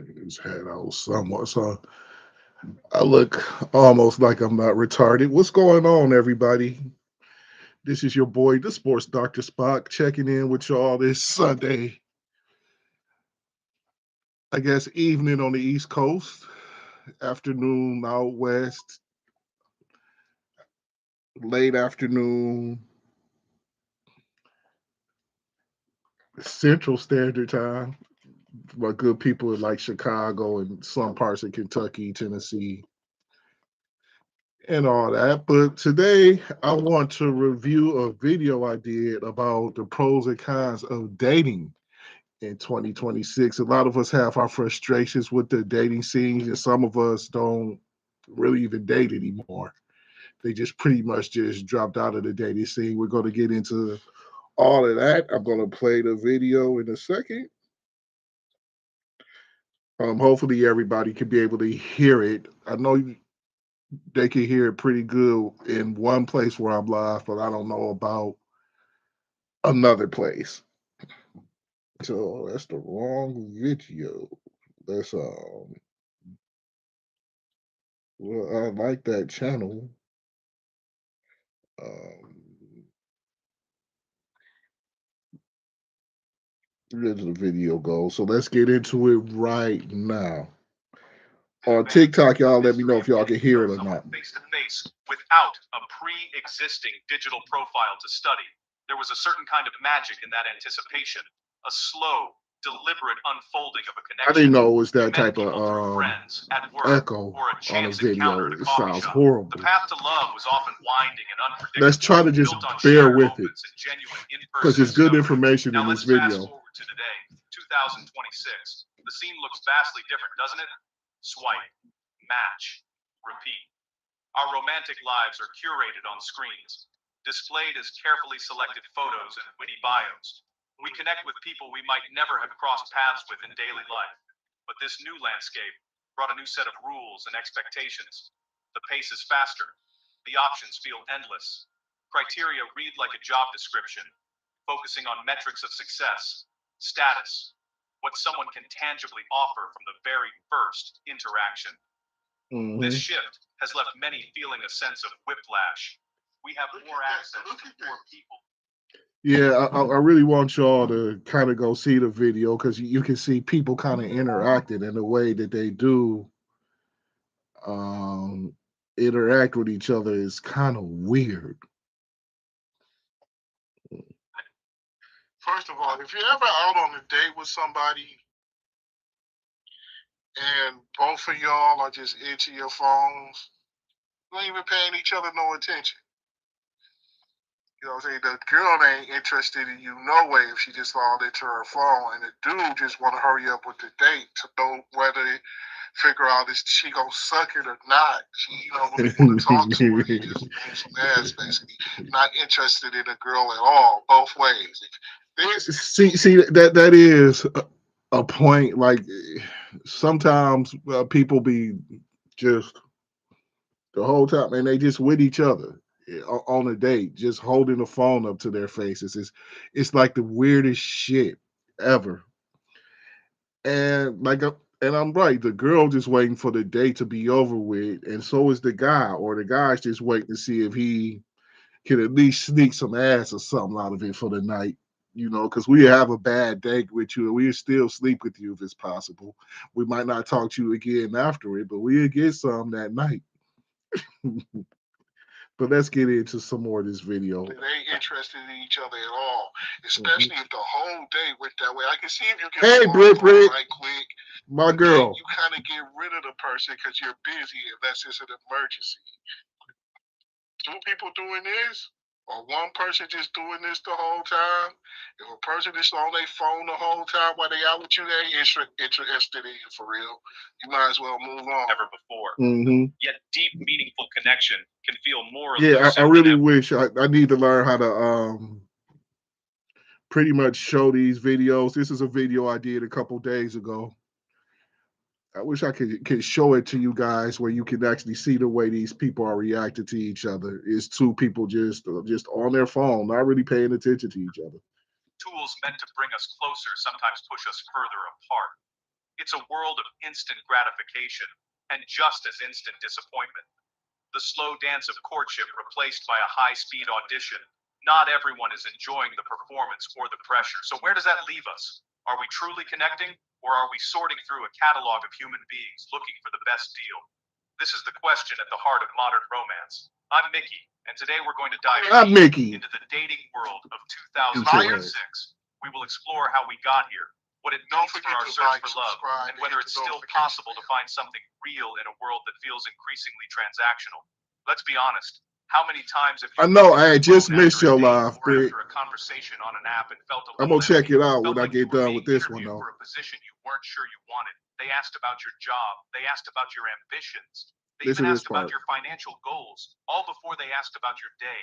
His head out somewhat. So I look almost like I'm not retarded. What's going on, everybody? This is your boy, the Sports Doctor Spock, checking in with y'all this Sunday. I guess evening on the East Coast, afternoon out west, late afternoon, Central Standard Time. My good people in like Chicago and some parts of Kentucky, Tennessee, and all that. But today I want to review a video I did about the pros and cons of dating in 2026. A lot of us have our frustrations with the dating scene, and some of us don't really even date anymore. They just pretty much just dropped out of the dating scene. We're going to get into all of that. I'm going to play the video in a second. Hopefully everybody can be able to hear it. I know they can hear it pretty good in one place where I'm live, but I don't know about another place. So that's the wrong video. That's well, I like that channel. Um, where does the video go? So let's get into it right now. On TikTok, y'all let me know if y'all can hear it or not. Face to face without a pre-existing digital profile to study. There was a certain kind of magic in that anticipation, a slow, deliberate unfolding of a I didn't connection. know it was You that met type people through of friends, at work, echo or a on a chance video. encounter at a It coffee sounds shop. horrible. The path to love was often winding and Let's unpredictable, try to just built on bear shared with it moments and genuine because in-person there's good discovery. information Now in this let's fast video. forward to today, 2026. The scene looks vastly different, doesn't it? Swipe, match, repeat. Our romantic lives are curated on screens, displayed as carefully selected photos and witty bios. We connect with people we might never have crossed paths with in daily life. But this new landscape brought a new set of rules and expectations. The pace is faster. The options feel endless. Criteria read like a job description, focusing on metrics of success, status, what someone can tangibly offer from the very first interaction. This Hmm. shift has left many feeling a sense of whiplash. We have more access to more people. Yeah, I really want y'all to kind of go see the video because you can see people kind of interacting in the way that they do um, interact with each other is kind of weird. First of all, if you're ever out on a date with somebody and both of y'all are just into your phones, you ain't even paying each other no attention. You know what I'm saying? The girl ain't interested in you no way if she just all into her phone, and the dude just want to hurry up with the date to know whether figure out if she gonna suck it or not. She, really want to talk to her. He just wants some ass, basically. Not interested in a girl at all, both ways. This, See that is a point. Like sometimes people be just the whole time, and they just with each other on a date, just holding the phone up to their faces. It's like the weirdest shit ever. And and I'm right. The girl just waiting for the date to be over with, and so is the guy, or the guy's just waiting to see if he can at least sneak some ass or something out of it for the night. Because we have a bad date with you, and we still sleep with you if it's possible. We might not talk to you again after it, but we'll get some that night. But let's get into some more of this video. they ain't interested in each other at all, Mhm. especially if the whole day went that way. I can see if you get Hey, a phone Brit call Brit, right quick, my but then girl. you kind of get rid of the person because you're busy unless it's an emergency. Two people doing this, or one person just doing this the whole time. If a person is on their phone the whole time while they out with you, they ain't interested in you for real. You might as well move on. Ever before. Hmm. Yet deep, meaningful connection can feel more Yeah, I elusive than really ever. wish I need to learn how to pretty much show these videos. This is a video I did a couple days ago. I wish I could show it to you guys where you can actually see the way these people are reacting to each other. It's two people just on their phone, not really paying attention to each other. Tools meant to bring us closer sometimes push us further apart. It's a world of instant gratification and just as instant disappointment. The slow dance of courtship replaced by a high-speed audition. Not everyone is enjoying the performance or the pressure. So where does that leave us? Are we truly connecting, or are we sorting through a catalog of human beings looking for the best deal? This is the question at the heart of modern romance. I'm Mickey, and today we're going to dive I'm deep Mickey. into the dating world of Enjoy. 2006. We will explore how we got here, what it Don't means for forget our to search like, for love, subscribe, and whether hit it's the still notification possible to bell. find something real in a world that feels increasingly transactional. Let's be honest. How many times have you I know looked at I your just phone missed after a your date live, or Brick. after a conversation on an app and felt a I'm little gonna check empty? it out Felt when I like you get were done being with this one, interviewed though. for a position you weren't sure you wanted. They asked about your job. They asked about your ambitions. They Listen even to this asked about part. your financial goals, all before they asked about your day.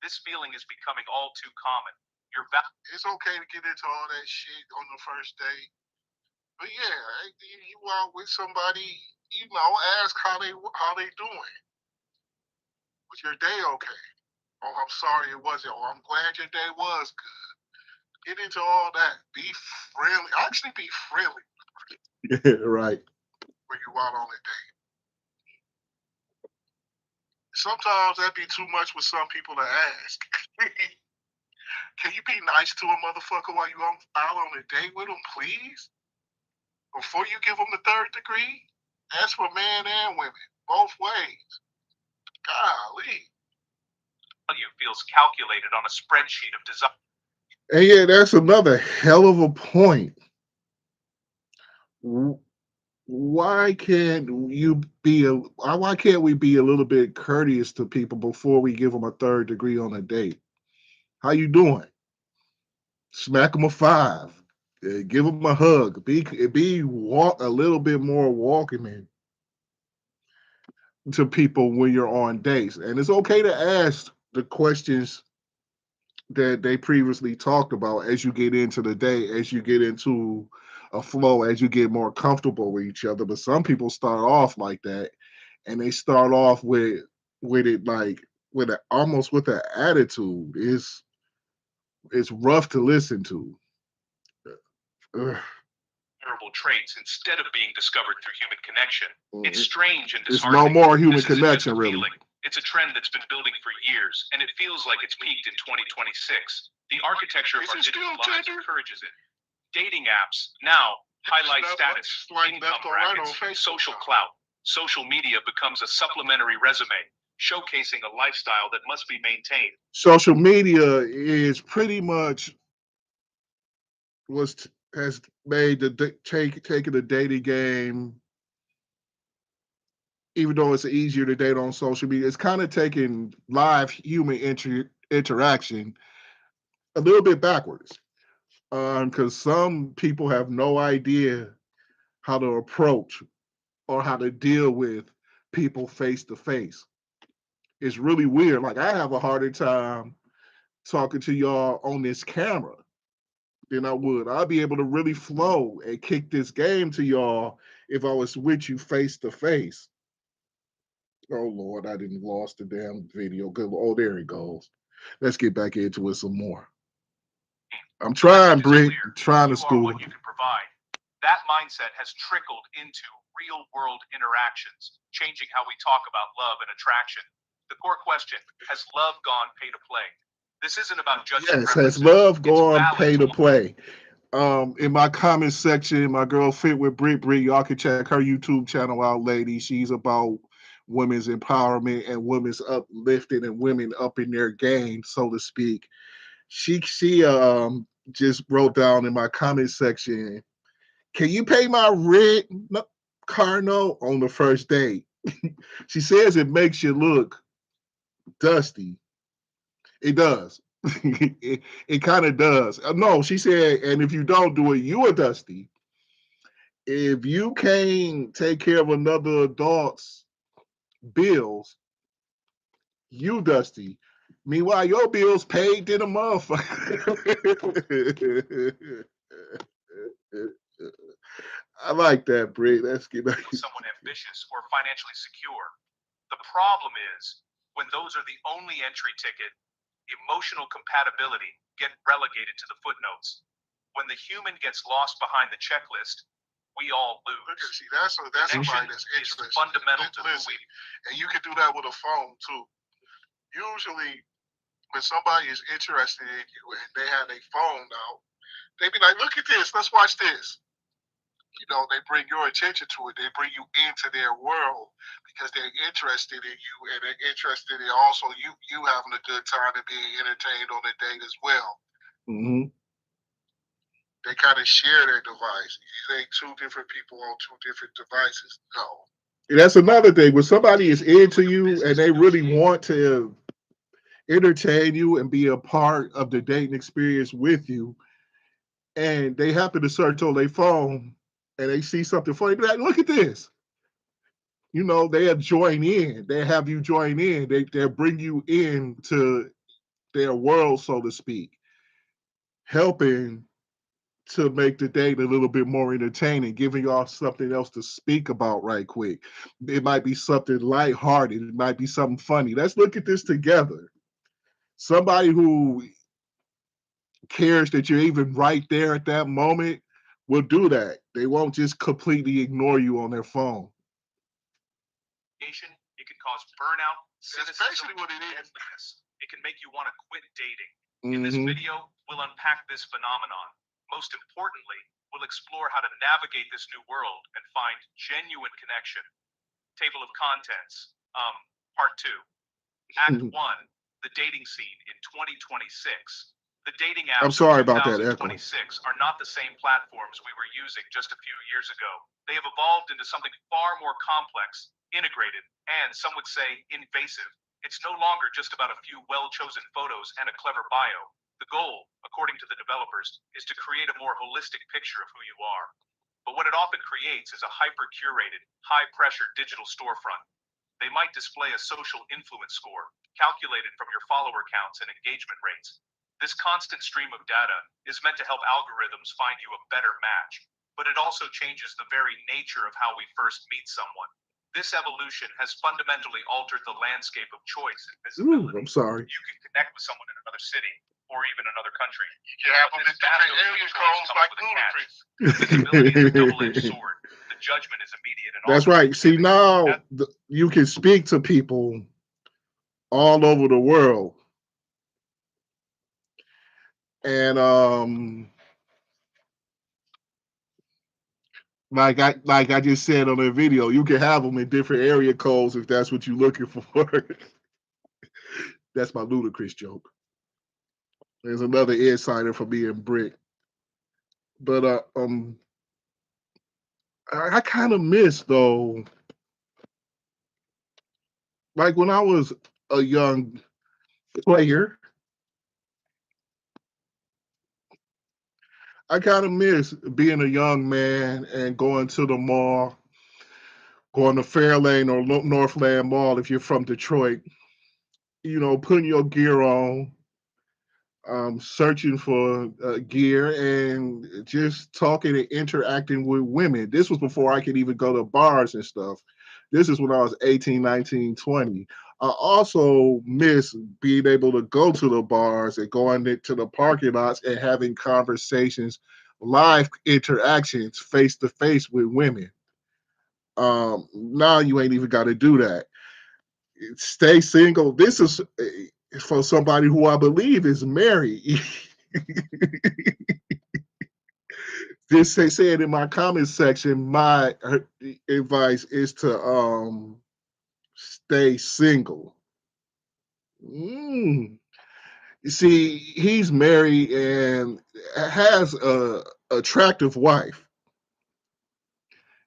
This feeling is becoming all too common. Your It's okay to get into all that shit on the first date. But yeah, you out with somebody, ask how they doing. Was your day okay? Oh, I'm sorry it wasn't. Oh, I'm glad your day was good. Get into all that. Be friendly. Actually, be friendly Right. when you out on a date. Sometimes that'd be too much with some people to ask. Can you be nice to a motherfucker while you out on a date with him, please? Before you give them the third degree, that's for men and women, both ways. Golly. value feels calculated on a spreadsheet of desire. And yeah, that's another hell of a point. Why can't why can't we be a little bit courteous to people before we give them a third degree on a date? How you doing? Smack them a 5. Give them a hug. Walk a little bit more welcoming to people when you're on dates. And it's okay to ask the questions that they previously talked about as you get into the day, as you get into a flow, as you get more comfortable with each other. But some people start off like that, and they start off with it like almost with an attitude. It's rough to listen to. Ugh. Traits instead of being discovered through human connection. It's strange and It's no disheartening. more human This isn't just connection, a really. feeling. It's a trend that's been building for years, and it feels like it's peaked in 2026. The architecture of Is our it digital still lives Tinder? encourages it. Dating apps now highlight Left- status, swipe income left or right on brackets, Facebook social now. clout. Social media becomes a supplementary resume, showcasing a lifestyle that must be maintained. Social media is pretty much has made taking the dating game, even though it's easier to date on social media, it's kind of taking live human interaction a little bit backwards. Because some people have no idea how to approach or how to deal with people face to face. It's really weird. Like I have a harder time talking to y'all on this camera than I would. I'd be able to really flow and kick this game to y'all if I was with you face to face. Oh Lord, I didn't lost the damn video. Good. Oh, there it goes. Let's get back into it some more. I'm trying, Brick. I'm trying to You are school. what you can provide. That mindset has trickled into real world interactions, changing how we talk about love and attraction. The core question, has love gone pay to play? This isn't about judging Yes, has preferences. love It's gone valid pay to to play? In my comment section, my girl Fit with Brit, y'all can check her YouTube channel out, ladies. She's about women's empowerment and women's uplifting and women up in their game, so to speak. She just wrote down in my comment section, can you pay my rent car note on the first date? She says it makes you look dusty. It does. it kind of does. No, she said, and if you don't do it, you are dusty. If you can't take care of another adult's bills, you dusty. Meanwhile, your bills paid in a motherfucker. I like that, Brie. Let's get back. someone ambitious or financially secure. The problem is when those are the only entry ticket, emotional compatibility get relegated to the footnotes. When the human gets lost behind the checklist, we all Look at lose. see that's Connection somebody that's is interested. fundamental to who Listen, we and you can do that with a phone too. Usually, when somebody is interested in you and they have their phone out, they be like, "Look at this. Let's watch this." You know, they bring your attention to it. They bring you into their world because they're interested in you and they're interested in also you having a good time and being entertained on the date as well. Hmm. They kind of share their device. You ain't two different people on two different devices. No. That's another thing. When somebody is into you and business they really negotiate. want to entertain you and be a part of the dating experience with you, and they happen to search on their phone and they see something funny, be like, look at this. You know, they'll join in. They have you join in. They'll bring you into their world, so to speak, helping to make the date a little bit more entertaining, giving y'all something else to speak about right quick. It might be something lighthearted. It might be something funny. Let's look at this together. Somebody who cares that you're even right there at that moment will do that. They won't just completely ignore you on their phone. It can cause burnout, That's cynicism, basically what it is. loneliness. It can make you want to quit dating. In this Mhm. video, we'll unpack this phenomenon. Most importantly, we'll explore how to navigate this new world and find genuine connection. Table of contents. Part 2. Act 1. The dating scene in 2026. The dating apps I'm sorry of about that echo. 2026 are not the same platforms we were using just a few years ago. They have evolved into something far more complex, integrated, and some would say invasive. It's no longer just about a few well-chosen photos and a clever bio. The goal, according to the developers, is to create a more holistic picture of who you are. But what it often creates is a hyper-curated, high-pressure digital storefront. They might display a social influence score, calculated from your follower counts and engagement rates. This constant stream of data is meant to help algorithms find you a better match, but it also changes the very nature of how we first meet someone. This evolution has fundamentally altered the landscape of choice and visibility. I'm sorry. You can connect with someone in another city or even another country. You can have them in different area codes like Ludacris. Visibility is a double-edged sword. The judgment is immediate and That's often right. See, unforgiving. now you can speak to people all over the world. And like I just said on the video, you can have them in different area codes if that's what you're looking for. That's my Ludacris joke. There's another insider for me and Brick. But I kind of miss though, like when I was a young player, I kind of miss being a young man and going to the mall, going to Fairlane or Northland Mall if you're from Detroit, you know, putting your gear on, searching for gear and just talking and interacting with women. This was before I could even go to bars and stuff. This is when I was 18, 19, 20. I also miss being able to go to the bars and going into the parking lots and having conversations, live interactions face to face with women. Now you ain't even got to do that. Stay single. This is for somebody who I believe is married. Just say it in my comment section. My advice is to stay single. You see, he's married and has a attractive wife.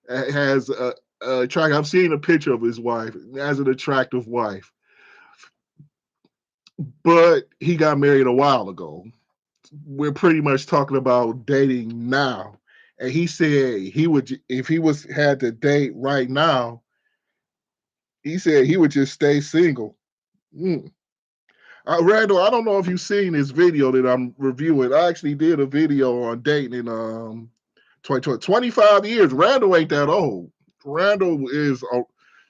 Has a attractive. I've seen a picture of his wife. Has an attractive wife, but he got married a while ago. We're pretty much talking about dating now. And he said he would, if he was had to date right now, he said he would just stay single. Mm. Randall, I don't know if you've seen this video that I'm reviewing. I actually did a video on dating in 25 years. Randall ain't that old. Randall is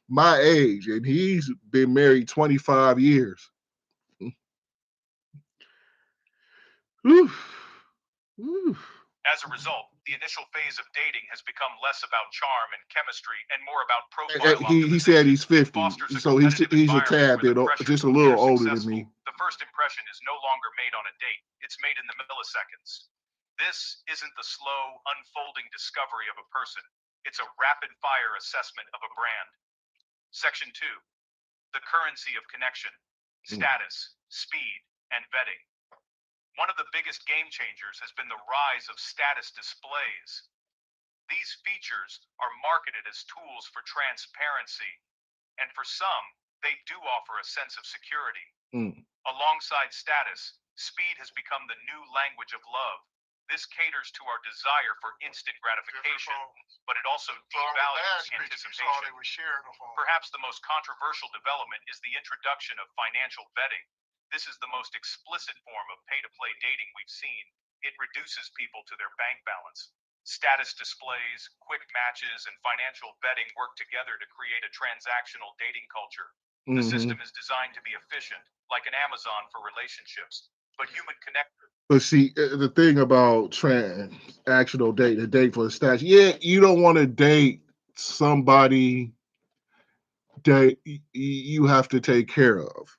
my age, and he's been married 25 years. Whew. Whew. As a result, the initial phase of dating has become less about charm and chemistry and more about profile He said optimization. he's It 50, fosters a so competitive he's a environment tad where bit, the pressure just to a little appear older than successful, me. the first impression is no longer made on a date. It's made in the milliseconds. This isn't the slow, unfolding discovery of a person. It's a rapid-fire assessment of a brand. Section 2. The currency of connection, status, speed, and vetting. One of the biggest game changers has been the rise of status displays. These features are marketed as tools for transparency, and for some, they do offer a sense of security. Alongside status, speed has become the new language of love. This caters to our desire for instant gratification, but it also devalues anticipation. Perhaps the most controversial development is the introduction of financial vetting. This is the most explicit form of pay-to-play dating we've seen. It reduces people to their bank balance. Status displays, quick matches, and financial vetting work together to create a transactional dating culture. The system is designed to be efficient, like an Amazon for relationships, but human connector. But see, the thing about transactional date, the date for the status, you don't want to date somebody that you have to take care of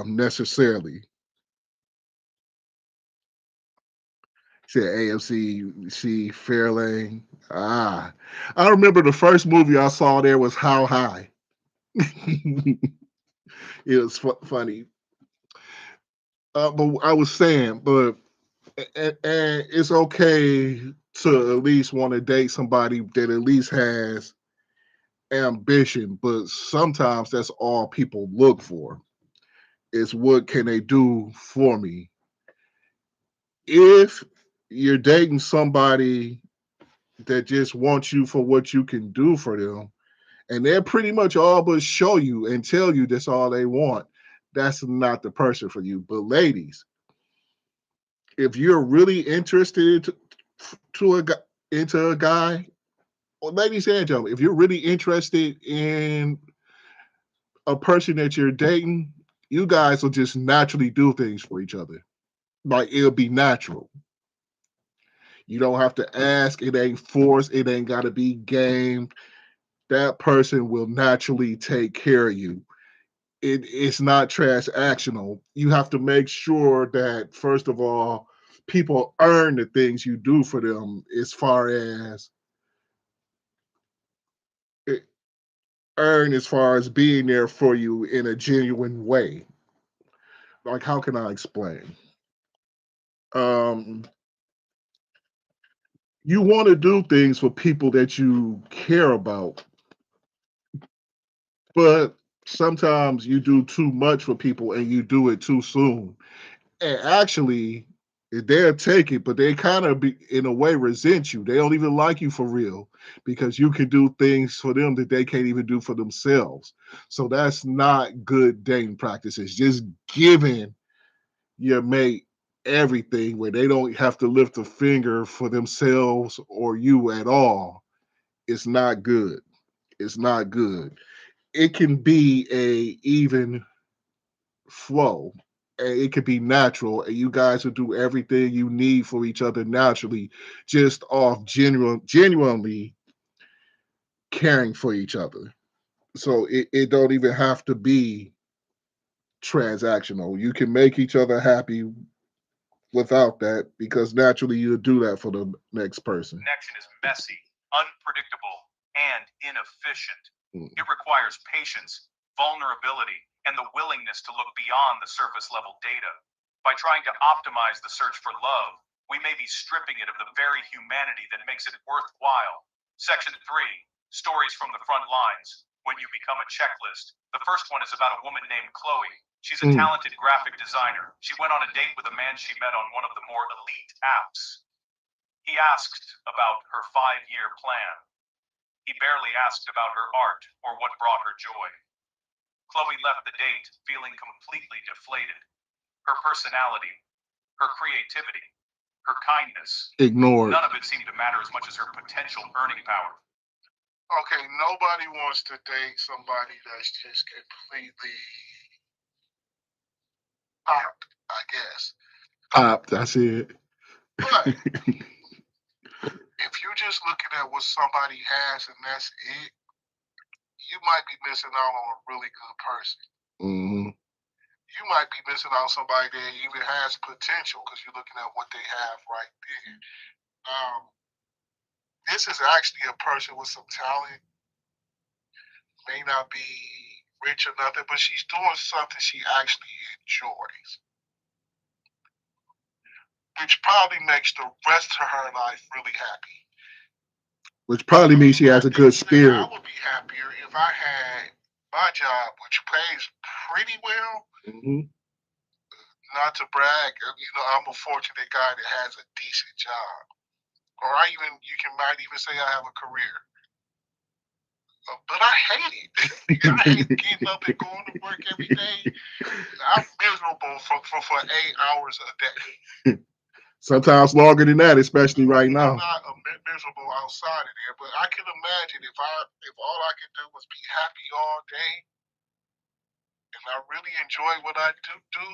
necessarily. Said AMC Fairlane. I remember the first movie I saw there was How High. It was funny. But I was saying, and it's okay to at least want to date somebody that at least has ambition, but sometimes that's all people look for is what can they do for me. If you're dating somebody that just wants you for what you can do for them, and they're pretty much all but show you and tell you that's all they want, that's not the person for you. But ladies, if you're really interested into a guy, or ladies and gentlemen, if you're really interested in a person that you're dating, you guys will just naturally do things for each other. Like it'll be natural. You don't have to ask. It ain't forced. It ain't got to be gamed. That person will naturally take care of you. It's not transactional. You have to make sure that, first of all, people earn the things you do for them as far as being there for you in a genuine way. Like, how can I explain? You want to do things for people that you care about, but sometimes you do too much for people and you do it too soon. And actually, they'll take it, but they kind of in a way resent you. They don't even like you for real because you can do things for them that they can't even do for themselves. So that's not good dating practices. Just giving your mate everything where they don't have to lift a finger for themselves or you at all. It's not good. It's not good. It can be a even flow. And it could be natural, and you guys will do everything you need for each other naturally, just off genuinely caring for each other. So it don't even have to be transactional. You can make each other happy without that because naturally you'll do that for the next person. Connection is messy, unpredictable, and inefficient. It requires patience, vulnerability, and the willingness to look beyond the surface level data. By trying to optimize the search for love, we may be stripping it of the very humanity that makes it worthwhile. Section 3, stories from the front lines. When you become a checklist, the first one is about a woman named Chloe. She's a talented graphic designer. She went on a date with a man she met on one of the more elite apps. He asked about her 5-year plan. He barely asked about her art or what brought her joy. Chloe left the date feeling completely deflated. Her personality, her creativity, her kindness, ignored. None of it seemed to matter as much as her potential earning power. Okay, nobody wants to date somebody that's just completely popped, I guess. Popped, I see it. But if you're just looking at what somebody has and that's it, you might be missing out on a really good person. Mm-hmm. You might be missing out on somebody that even has potential because you're looking at what they have right there. This is actually a person with some talent. May not be rich or nothing, but she's doing something she actually enjoys, which probably makes the rest of her life really happy. Which probably means she has a good spirit. I would be happier if I had my job, which pays pretty well. Mm-hmm. Not to brag, I'm a fortunate guy that has a decent job, or might even say I have a career. But I hate it. I hate getting up and going to work every day. I'm miserable for 8 hours a day. Sometimes longer than that, especially right now. I'm not miserable outside of there, but I can imagine if all I could do was be happy all day, and I really enjoy what I do.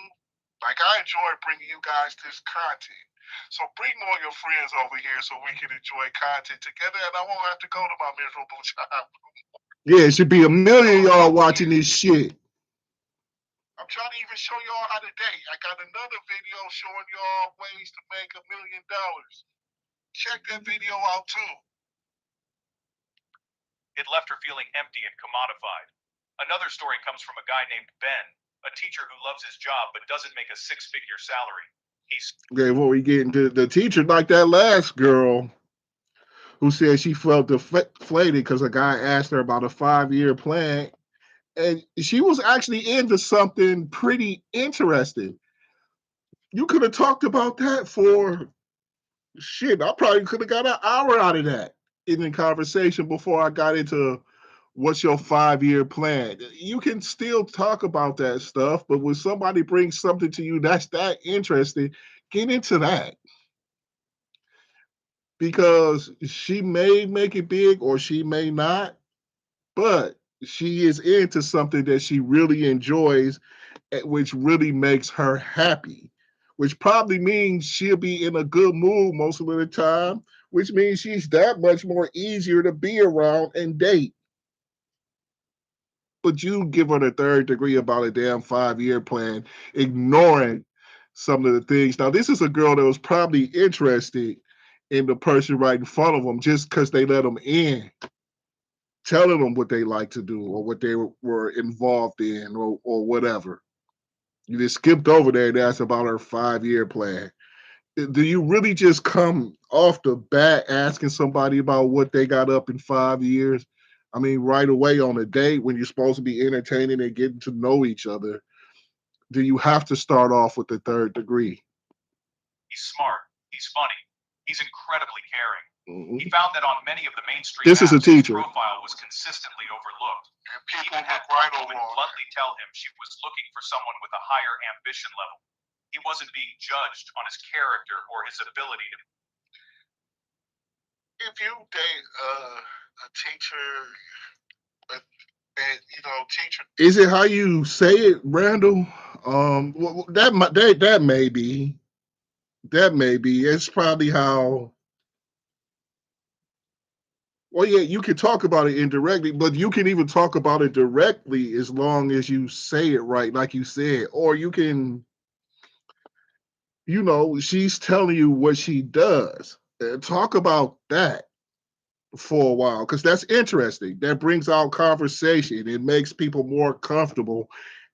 Like I enjoy bringing you guys this content. So bring all your friends over here so we can enjoy content together, and I won't have to go to my miserable job. Yeah, it should be 1 million y'all watching this shit. I'm trying to even show y'all how to date. I got another video showing y'all ways to make $1 million. Check that video out too. It left her feeling empty and commodified. Another story comes from a guy named Ben, a teacher who loves his job but doesn't make a 6-figure salary. Okay, before we get into the teacher, like that last girl who said she felt deflated because a guy asked her about a 5-year plan, and she was actually into something pretty interesting. You could have talked about that for shit. I probably could have got an hour out of that in the conversation before I got into what's your 5-year plan. You can still talk about that stuff, but when somebody brings something to you that's that interesting, get into that. Because she may make it big or she may not, but she is into something that she really enjoys, which really makes her happy, which probably means she'll be in a good mood most of the time, which means she's that much more easier to be around and date. But you give her the third degree about a damn 5-year plan, ignoring some of the things. Now, this is a girl that was probably interested in the person right in front of them just because they let them in, telling them what they like to do or what they were involved in or whatever. You just skipped over there and asked about her 5-year plan. Do you really just come off the bat asking somebody about what they got up in 5 years? I mean, right away on a date when you're supposed to be entertaining and getting to know each other, do you have to start off with the third degree? He's smart. He's funny. He's incredibly caring. Mm-hmm. He found that on many of the mainstream This is a apps, teacher. his profile was consistently overlooked. And people Even had look right one over woman on bluntly tell him she was looking for someone with a higher ambition level. He wasn't being judged on his character or his ability to. If you date a teacher, teacher. Is it how you say it, Randall? That may be. That may be. It's probably how. Well, yeah, you can talk about it indirectly, but you can even talk about it directly as long as you say it right, like you said. Or you can, she's telling you what she does. Talk about that for a while because that's interesting. That brings out conversation. It makes people more comfortable.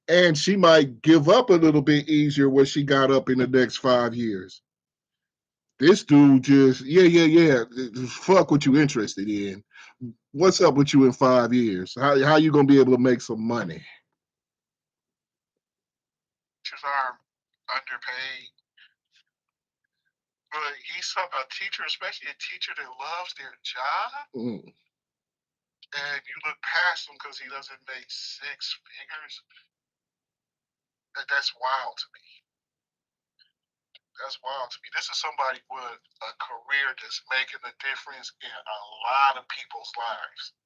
And she might give up a little bit easier what she got up in the next 5 years. This dude just, yeah. Fuck what you interested in. What's up with you in 5 years? How you gonna be able to make some money? Teachers are underpaid, but he's a teacher, especially a teacher that loves their job. Mm. And you look past him because he doesn't make 6 figures. That's wild to me. That's wild to me. This is somebody with a career that's making a difference in a lot of people's lives.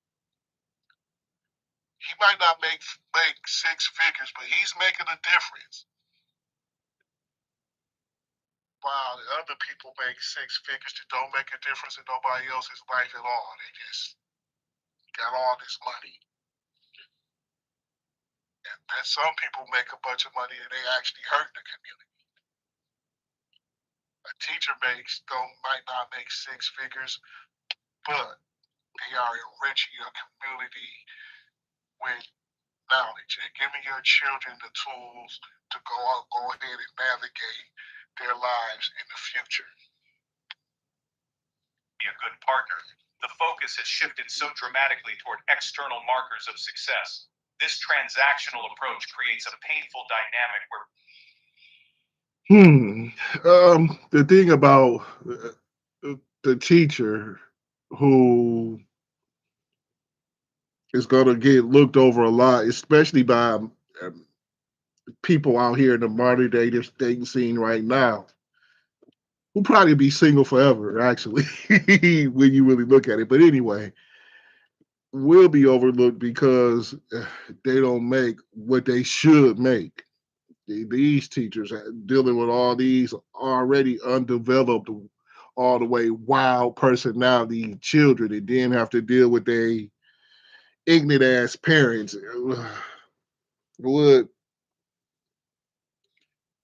He might not make 6 figures, but he's making a difference. while the other people make six figures that don't make a difference in nobody else's life at all. They just got all this money. And some people make a bunch of money and they actually hurt the community. A teacher might not make six figures, but they are enriching your community with knowledge and giving your children the tools to go ahead and navigate their lives in the future. Be a good partner. The focus has shifted so dramatically toward external markers of success. This transactional approach creates a painful dynamic where The thing about the teacher who is going to get looked over a lot, especially by people out here in the modern day dating scene right now, who probably be single forever, actually, when you really look at it. But anyway, will be overlooked because they don't make what they should make. These teachers dealing with all these already undeveloped, all the way wild personality children, and then have to deal with they ignorant ass parents would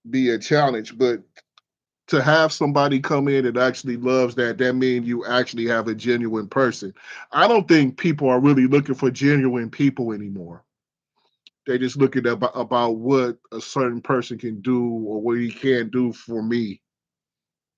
be a challenge. But to have somebody come in that actually loves that means you actually have a genuine person. I don't think people are really looking for genuine people anymore. They just looking about what a certain person can do or what he can do for me.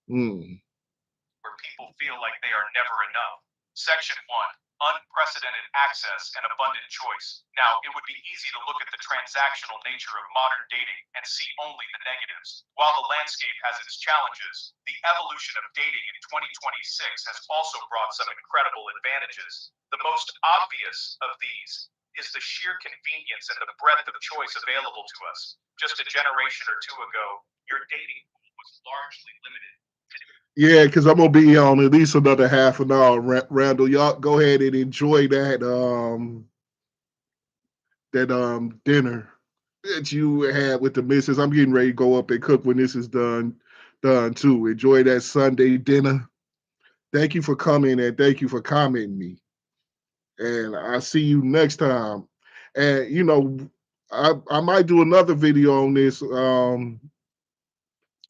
Where people feel like they are never enough. Section 1. Unprecedented access and abundant choice. Now, it would be easy to look at the transactional nature of modern dating and see only the negatives. While the landscape has its challenges, the evolution of dating in 2026 has also brought some incredible advantages. The most obvious of these is the sheer convenience and the breadth of choice available to us. Just a generation or two ago, your dating pool was largely limited. Yeah, because I'm gonna be on at least another half an hour. Randall, y'all go ahead and enjoy that dinner that you had with the missus. I'm getting ready to go up and cook when this is done too. Enjoy that Sunday dinner. Thank you for coming and thank you for commenting me. And I'll see you next time. And I might do another video on this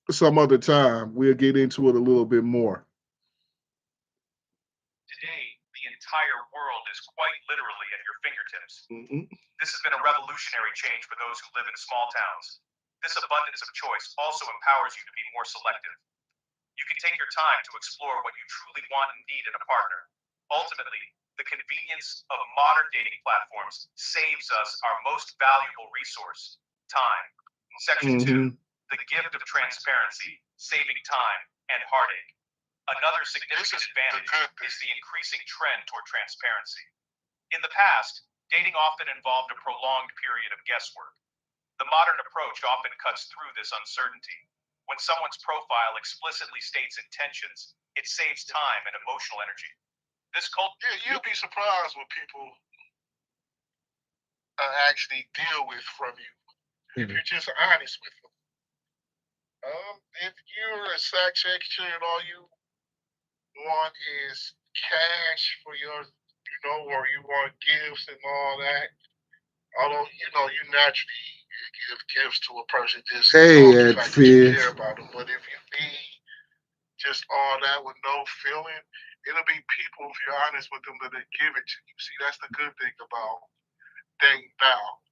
some other time. We'll get into it a little bit more. Today, the entire world is quite literally at your fingertips. Mm-hmm. This has been a revolutionary change for those who live in small towns. This abundance of choice also empowers you to be more selective. You can take your time to explore what you truly want and need in a partner. Ultimately, the convenience of modern dating platforms saves us our most valuable resource, time. Section 2. The gift of transparency, saving time and heartache. Another significant advantage is the increasing trend toward transparency. In the past, dating often involved a prolonged period of guesswork. The modern approach often cuts through this uncertainty. When someone's profile explicitly states intentions, it saves time and emotional energy. You'll be surprised what people actually deal with from you if you're just honest with them. If you're a sex addict and all you want is cash for your, or you want gifts and all that, although you naturally give gifts to a person just the fact that you care about them. But if you need just all that with no feeling, it'll be people, if you're honest with them, that they give it to you. See, that's the good thing about dating now,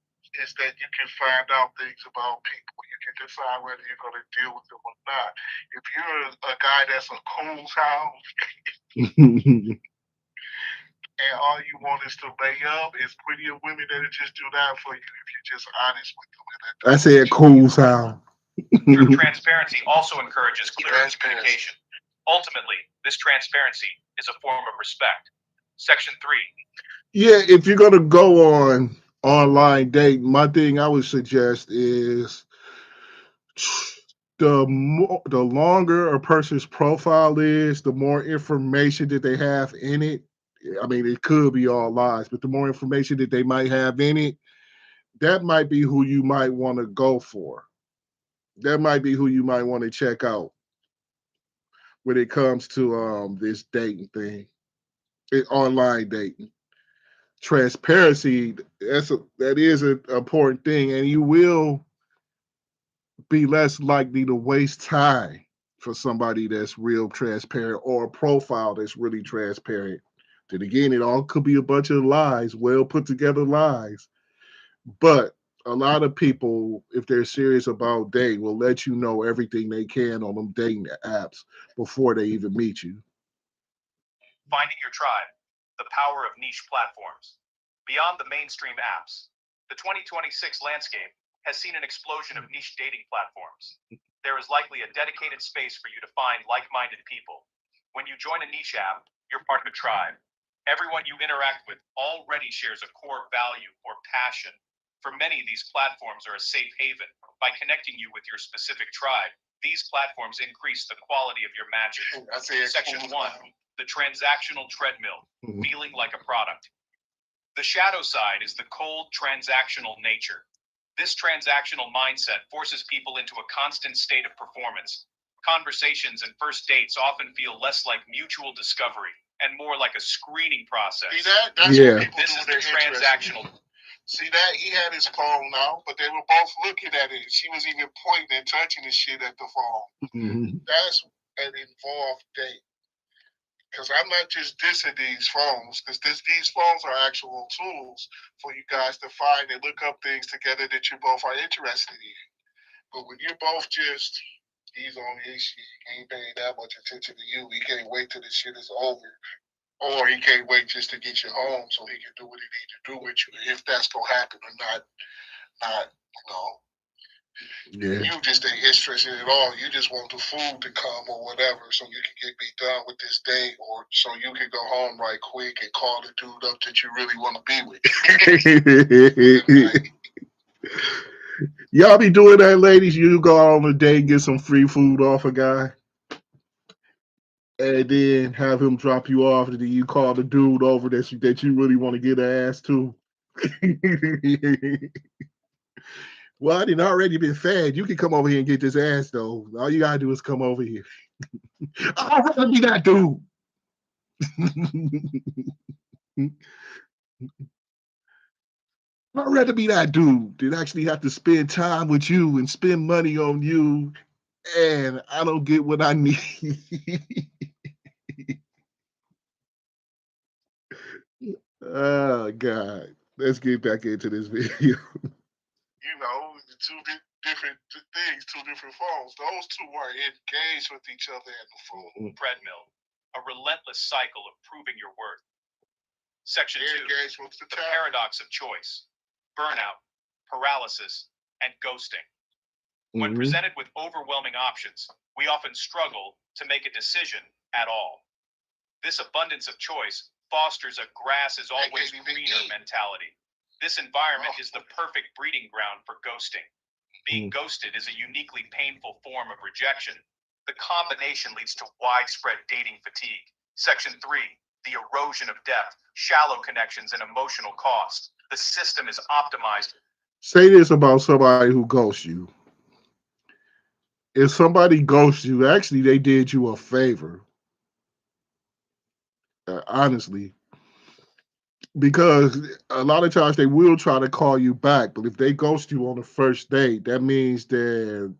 is that you can find out things about people. You can decide whether you're going to deal with them or not. If you're a guy that's a cool house and all you want is to lay up, there's plenty of women that'll just do that for you if you're just honest with them. I said cool sound. True transparency also encourages clear communication. Ultimately, this transparency is a form of respect. Section 3. Yeah, if you're gonna go on online date, my thing I would suggest is the longer a person's profile is, the more information that they have in it. I mean, it could be all lies, but the more information that they might have in it, that might be who you might want to go for. That might be who you might want to check out. when it comes to this dating thing, online dating. Transparency, that is an important thing, and you will be less likely to waste time for somebody that's real transparent or a profile that's really transparent. Then again, it all could be a bunch of lies, well put together lies. But a lot of people, if they're serious about dating, will let you know everything they can on them dating apps before they even meet you. Finding your tribe, the power of niche platforms. Beyond the mainstream apps, the 2026 landscape has seen an explosion of niche dating platforms. There is likely a dedicated space for you to find like minded people. When you join a niche app, you're part of a tribe. Everyone you interact with already shares a core value or passion. For many, these platforms are a safe haven. By connecting you with your specific tribe, these platforms increase the quality of your matches. Section 1, the transactional treadmill, feeling like a product. The shadow side is the cold transactional nature. This transactional mindset forces people into a constant state of performance. Conversations and first dates often feel less like mutual discovery and more like a screening process. See that? That's Yeah. what people This do is when the they're interested. transactional. See that? He had his phone now, but they were both looking at it. She was even pointing and touching the shit at the phone. Mhm. That's an involved date. Because I'm not just dissing these phones, because these phones are actual tools for you guys to find and look up things together that you both are interested in. But when you're both just, he's on his shit, he ain't paying that much attention to you, he can't wait till the shit is over. Or he can't wait just to get you home so he can do what he needs to do with you, if that's gonna happen or not, Yeah. you just ain't interested at all. You just want the food to come or whatever so you can get me done with this day or so you can go home right quick and call the dude up that you really want to be with. Like, Y'all be doing that, ladies? You go out on a date and get some free food off a guy, and then have him drop you off, and then you call the dude over that you really want to get ass to. Well, I didn't already been fed. You can come over here and get this ass though. All you gotta do is come over here. I'd rather be that dude. I'd rather be that dude that actually have to spend time with you and spend money on you, and I don't get what I need. Oh God. Let's get back into this video. different things, two different phones. Those two are engaged with each other at the phone. Treadmill, a relentless cycle of proving your worth. Section They're 2, engaged with the the time. paradox of choice, burnout, paralysis, and ghosting. When Mhm. presented with overwhelming options, we often struggle to make a decision at all. This abundance of choice fosters a grass is always can't even greener eat. mentality. This environment is the perfect breeding ground for ghosting. Being ghosted is a uniquely painful form of rejection. The combination leads to widespread dating fatigue. Section 3, the erosion of depth, shallow connections, and emotional cost. The system is optimized. Say this about somebody who ghosts you. If somebody ghosts you, actually they did you a favor. Honestly. Because a lot of times they will try to call you back, but if they ghost you on the first date, that means that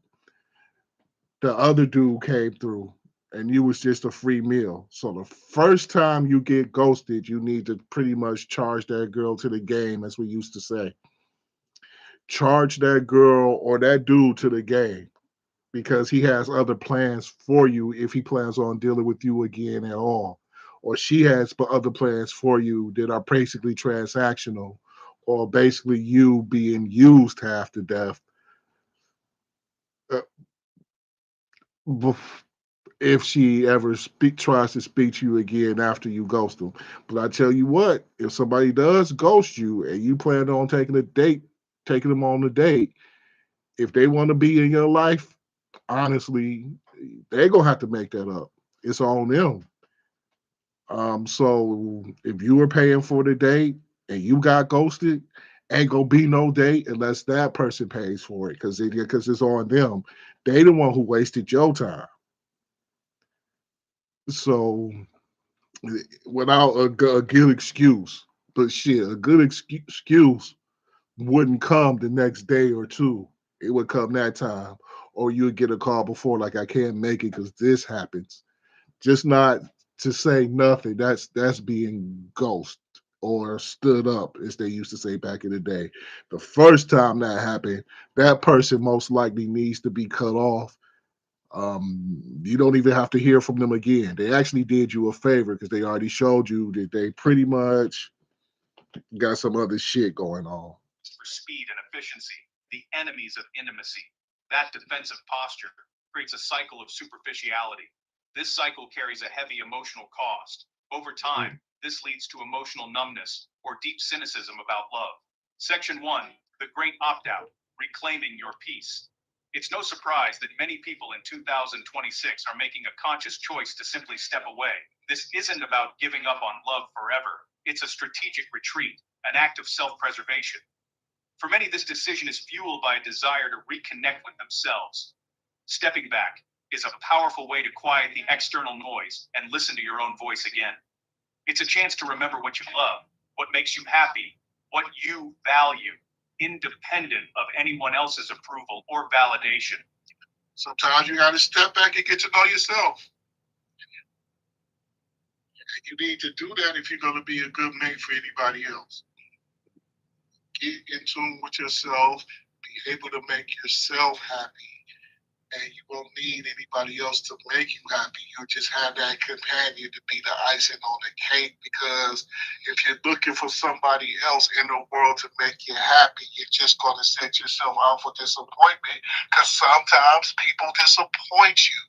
the other dude came through and you was just a free meal. So the first time you get ghosted, you need to pretty much charge that girl to the game, as we used to say. Charge that girl or that dude to the game because he has other plans for you if he plans on dealing with you again at all. Or she has other plans for you that are basically transactional or basically you being used half to death. Uh, if she ever tries to speak to you again after you ghost them. But I tell you what, if somebody does ghost you and you plan on taking them on a date, if they want to be in your life, honestly, they're gonna have to make that up. It's on them. So if you were paying for the date and you got ghosted, ain't gonna be no date unless that person pays for it because it's on them. They the one who wasted your time. So without a good excuse, but shit, a good excuse wouldn't come the next day or two. It would come that time, or you would get a call before, like I can't make it because this happens. Just not to say nothing. That's being ghost or stood up, as they used to say back in the day. The first time that happened, that person most likely needs to be cut off. You don't even have to hear from them again. They actually did you a favor because they already showed you that they pretty much got some other shit going on. For speed and efficiency, the enemies of intimacy. That defensive posture creates a cycle of superficiality. This cycle carries a heavy emotional cost. Over time, this leads to emotional numbness or deep cynicism about love. Section 1, the great opt out, reclaiming your peace. It's no surprise that many people in 2026 are making a conscious choice to simply step away. This isn't about giving up on love forever, it's a strategic retreat, an act of self preservation. For many, this decision is fueled by a desire to reconnect with themselves. Stepping back is a powerful way to quiet the external noise and listen to your own voice again. It's a chance to remember what you love, what makes you happy, what you value, independent of anyone else's approval or validation. Sometimes you got to step back and get to know yourself. You need to do that if you're going to be a good mate for anybody else. Get in tune with yourself, be able to make yourself happy, and you won't need anybody else to make you happy. You'll just have that companion to be the icing on the cake, because if you're looking for somebody else in the world to make you happy, you're just going to set yourself out for disappointment, because sometimes people disappoint you.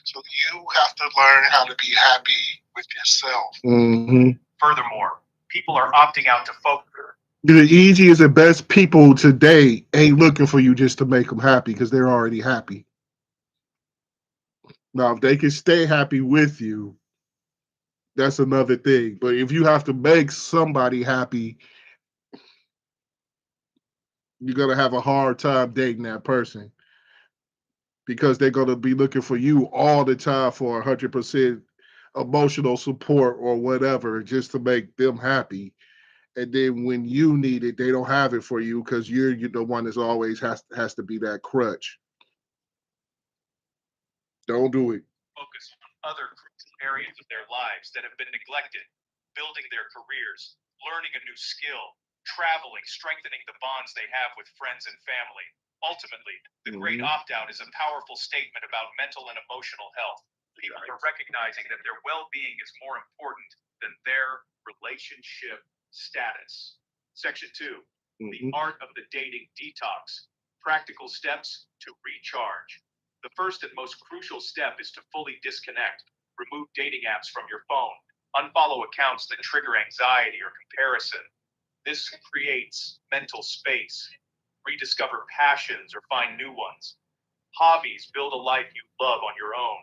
So you have to learn how to be happy with yourself. Mm-hmm. Furthermore, people are opting out to focus. The easiest and best people today ain't looking for you just to make them happy because they're already happy. Now, if they can stay happy with you, that's another thing. But if you have to make somebody happy, you're gonna have a hard time dating that person because they're gonna be looking for you all the time for 100% emotional support or whatever just to make them happy. And then when you need it, they don't have it for you because you're the one that's always has to be that crutch. Don't do it. Focus on other crucial areas of their lives that have been neglected, building their careers, learning a new skill, traveling, strengthening the bonds they have with friends and family. Ultimately, the great opt out is a powerful statement about mental and emotional health. People are recognizing that their well being is more important than their relationship status. Section 2, the art of the dating detox, practical steps to recharge. The first and most crucial step is to fully disconnect. Remove dating apps from your phone. Unfollow accounts that trigger anxiety or comparison. This creates mental space. Rediscover passions or find new ones. Hobbies, build a life you love on your own.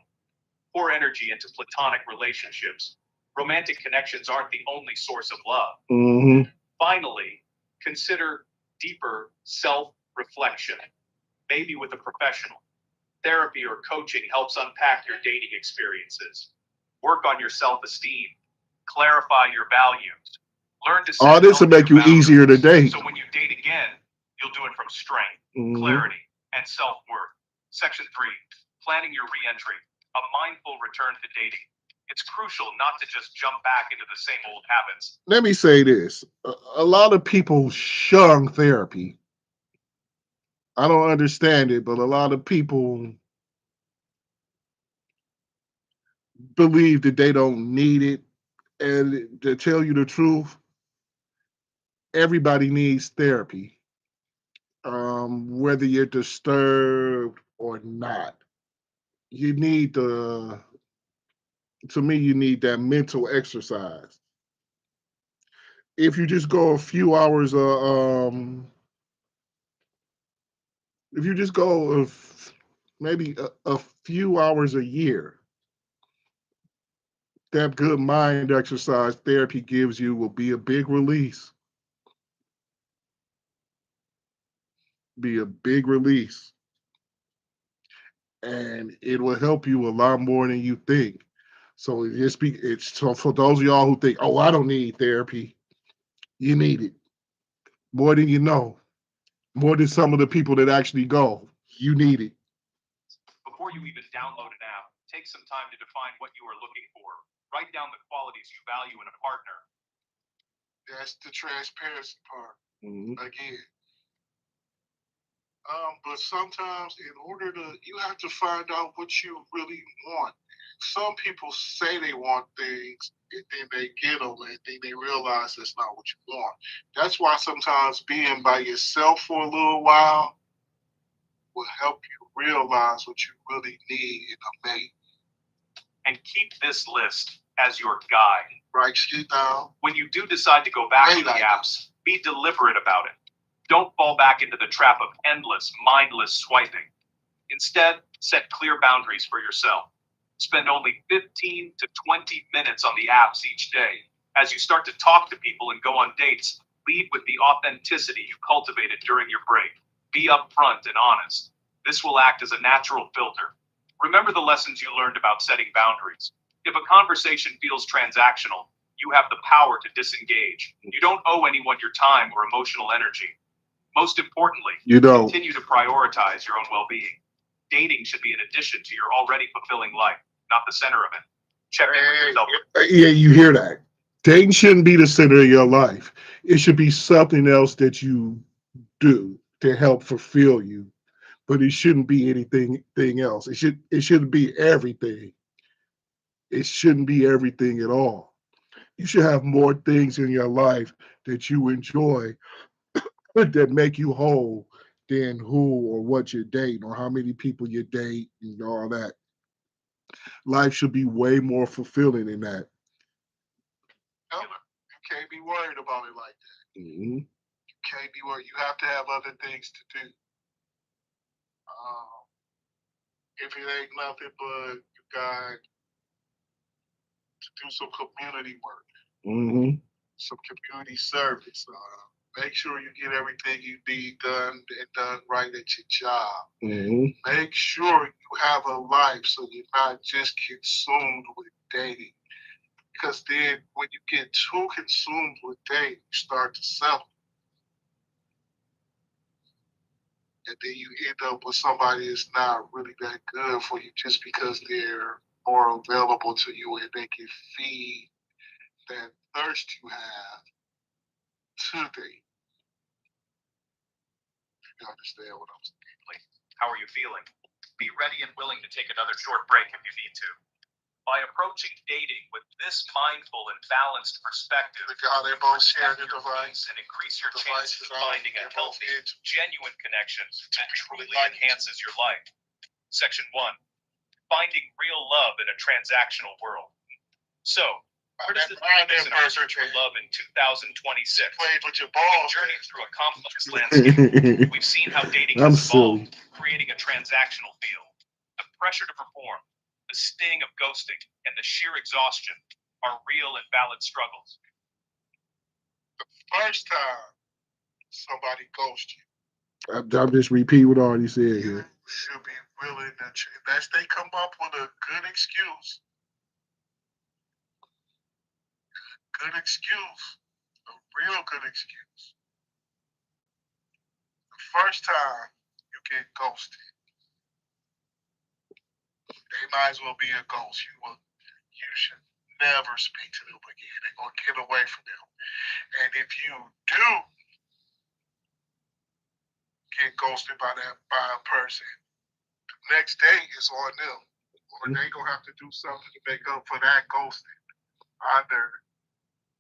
Pour energy into platonic relationships. Romantic connections aren't the only source of love. Mm-hmm. Finally, consider deeper self reflection, maybe with a professional. Therapy or coaching helps unpack your dating experiences. Work on your self esteem. Clarify your values. Learn to set All this will make you easier to date. so when you date again, you'll do it from strength, Mhm. clarity, and self worth. Section 3, planning your re entry, a mindful return to dating. It's crucial not to just jump back into the same old habits. Let me say this: a lot of people shun therapy. I don't understand it, but a lot of people believe that they don't need it. And to tell you the truth, everybody needs therapy, whether you're disturbed or not. You need to me, you need that mental exercise. If you just go a few hours, if you just go maybe a few hours a year, that good mind exercise therapy gives you will be a big release. Be a big release. And it will help you a lot more than you think. So it's so for those of y'all who think, oh, I don't need therapy, you need it more than you know, more than some of the people that actually go. You need it. Before you even download an app, take some time to define what you are looking for. Write down the qualities you value in a partner. That's the transparency part. Mhm. Again. But sometimes in order you have to find out what you really want. Some people say they want things and then they get them and then they realize that's not what you want. That's why sometimes being by yourself for a little while will help you realize what you really need in a mate. And keep this list as your guide. Write shit down. When you do decide to go back to the apps, be deliberate about it. Don't fall back into the trap of endless, mindless swiping. Instead, set clear boundaries for yourself. Spend only 15 to 20 minutes on the apps each day. As you start to talk to people and go on dates, lead with the authenticity you cultivated during your break. Be upfront and honest. This will act as a natural filter. Remember the lessons you learned about setting boundaries. If a conversation feels transactional, you have the power to disengage. You don't owe anyone your time or emotional energy. Most importantly, You don't. continue to prioritize your own well-being. Dating should be an addition to your already fulfilling life, not the center of it. Check in with yourself. Yeah, you hear that. Dating shouldn't be the center of your life. It should be something else that you do to help fulfill you, but it shouldn't be anything else. It shouldn't be everything. It shouldn't be everything at all. You should have more things in your life that you enjoy that make you whole than who or what you're dating or how many people you date and all that. Life should be way more fulfilling than that. No, you can't be worried about it like that. Mhm. You can't be worried. You have to have other things to do. Um, if it ain't nothing but you got to do some community work, Mhm. some community service. Make sure you get everything you need done and done right at your job. Mhm. Make sure you have a life so you're not just consumed with dating. Because then when you get too consumed with dating, you start to settle. And then you end up with somebody that's not really that good for you just because they're more available to you and they can feed that thirst you have to date. You understand what I'm saying? How are you feeling? Be ready and willing to take another short break if you need to. By approaching dating with this mindful and balanced perspective, Look at how they both share the protect your device. peace and increase your Device chances of design, finding a they're both healthy, into genuine connection that truly like it. enhances your life. Section 1. Finding real love in a transactional world. So, where does this leave us in our search for love in 2026? Played with your We've balls. journeyed through a complex landscape. We've seen how dating I'm has evolved, silly. creating a transactional feel. The pressure to perform, the sting of ghosting, and the sheer exhaustion are real and valid struggles. First time somebody ghosts you, I'm just repeating what I already said you here. should be willing to. Unless they come up with a good excuse, a real good excuse. The first time you get ghosted, they might as well be a ghost. You should never speak to them again. They're gonna get away from them. And if you do get ghosted by a person, the next day is on them. Or they gonna have to do something to make up for that ghosting. Either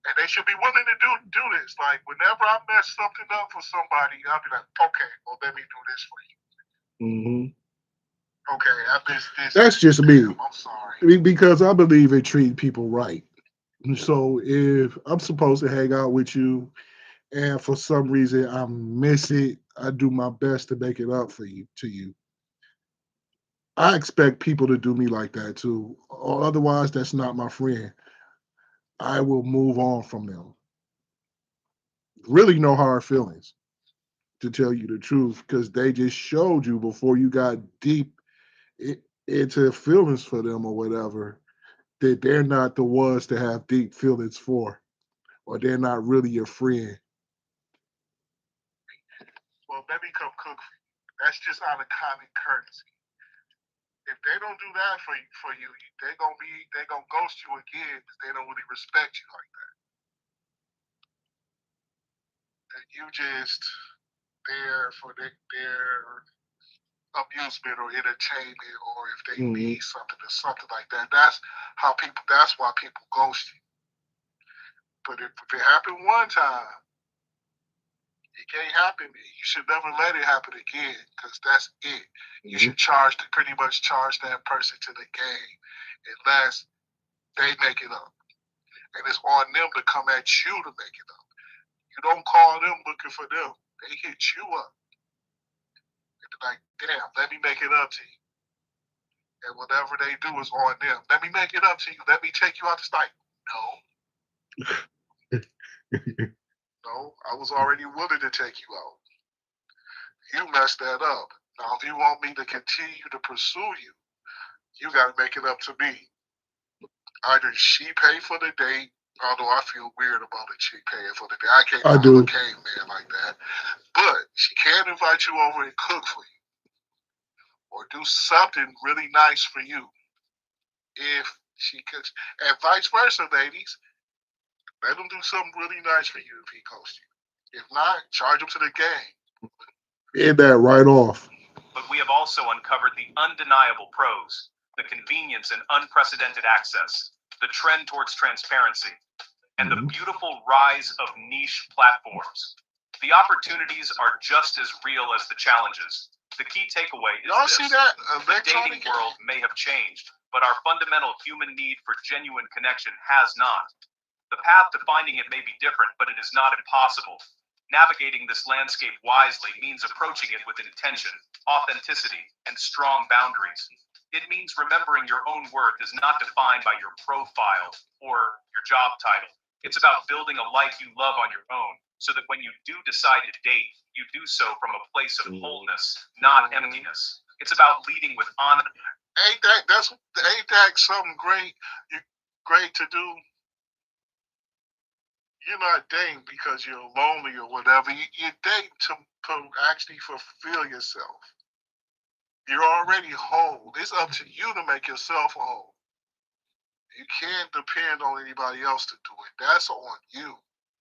and they should be willing to do this. Like whenever I mess something up for somebody, I'll be like, okay, well let me do this for you. Mhm. Okay, I missed this. That's just me. I'm sorry. Because I believe in treating people right. So if I'm supposed to hang out with you and for some reason I miss it, I do my best to make it up for you to you. I expect people to do me like that too. Or otherwise, that's not my friend. I will move on from them. Really no hard feelings, to tell you the truth, because they just showed you before you got deep into feelings for them or whatever. that they're not the ones to have deep feelings for, or they're not really your friend. Well, let me come cook for you. That's just out of common courtesy. If they don't do that for you, they gonna ghost you again because they don't really respect you like that. And you just there for their amusement or entertainment, or if they need something or something like that. That's why people ghost you. But if it happened one time, it can't happen. You should never let it happen again because that's it. You should pretty much charge that person to the game unless they make it up. And it's on them to come at you to make it up. You don't call them looking for them. They hit you up. They're like, damn, let me make it up to you. And whatever they do is on them. Let me make it up to you. Let me take you out the site. No. No, I was already willing to take you out. You messed that up. Now, if you want me to continue to pursue you, you got to make it up to me. Either she pay for the date, although I feel weird about a chick paying for the date. I can't do a caveman like that. But she can invite you over and cook for you, or do something really nice for you. If she cooks, and vice versa, ladies, let him do something really nice for you if he ghosts you. If not, charge him to the game. End that right off. But we have also uncovered the undeniable pros, the convenience and unprecedented access, the trend towards transparency, and the beautiful rise of niche platforms. The opportunities are just as real as the challenges. The key takeaway is this: see that? The dating world may have changed, but our fundamental human need for genuine connection has not. The path to finding it may be different, but it is not impossible. Navigating this landscape wisely means approaching it with intention, authenticity, and strong boundaries. It means remembering your own worth is not defined by your profile or your job title. It's about building a life you love on your own, so that when you do decide to date, you do so from a place of wholeness, not emptiness. It's about leading with honor. Ain't that something great to do? You're not dating because you're lonely or whatever. You're dating to actually fulfill yourself. You're already whole. It's up to you to make yourself whole. You can't depend on anybody else to do it. That's on you.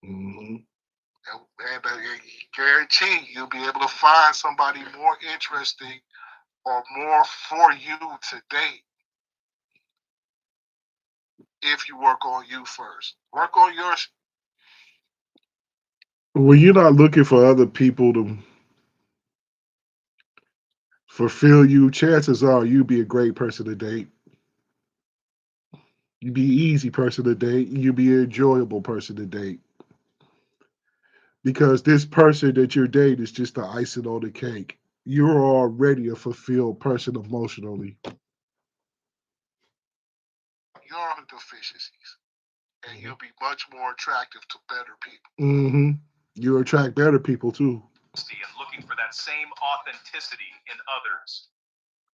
And I guarantee you'll be able to find somebody more interesting or more for you to date if you work on you first. Work on yours. When you're not looking for other people to fulfill you, chances are you'll be a great person to date. You'll be an easy person to date. You'll be an enjoyable person to date. Because this person that you're dating is just the icing on the cake. You're already a fulfilled person emotionally. Your deficiencies. And you'll be much more attractive to better people. You attract better people too. And looking for that same authenticity in others.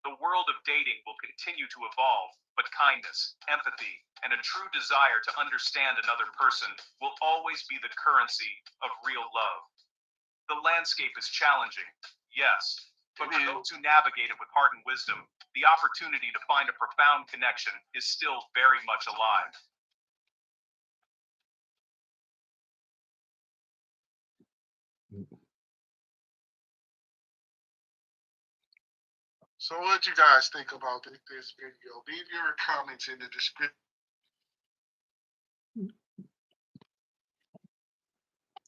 The world of dating will continue to evolve, but kindness, empathy, and a true desire to understand another person will always be the currency of real love. The landscape is challenging, yes, but for those who navigate it with heart and wisdom, the opportunity to find a profound connection is still very much alive. So what you guys think about this video? Leave your comments in the description.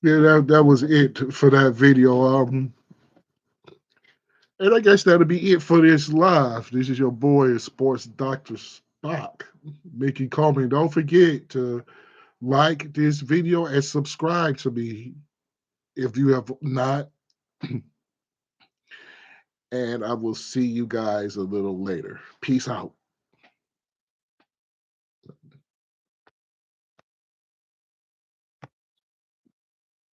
Yeah, that was it for that video. And I guess that'll be it for this live. This is your boy, Sports Dr. Spock, Mickey Coleman. Don't forget to like this video and subscribe to me if you have not. And I will see you guys a little later. Peace out.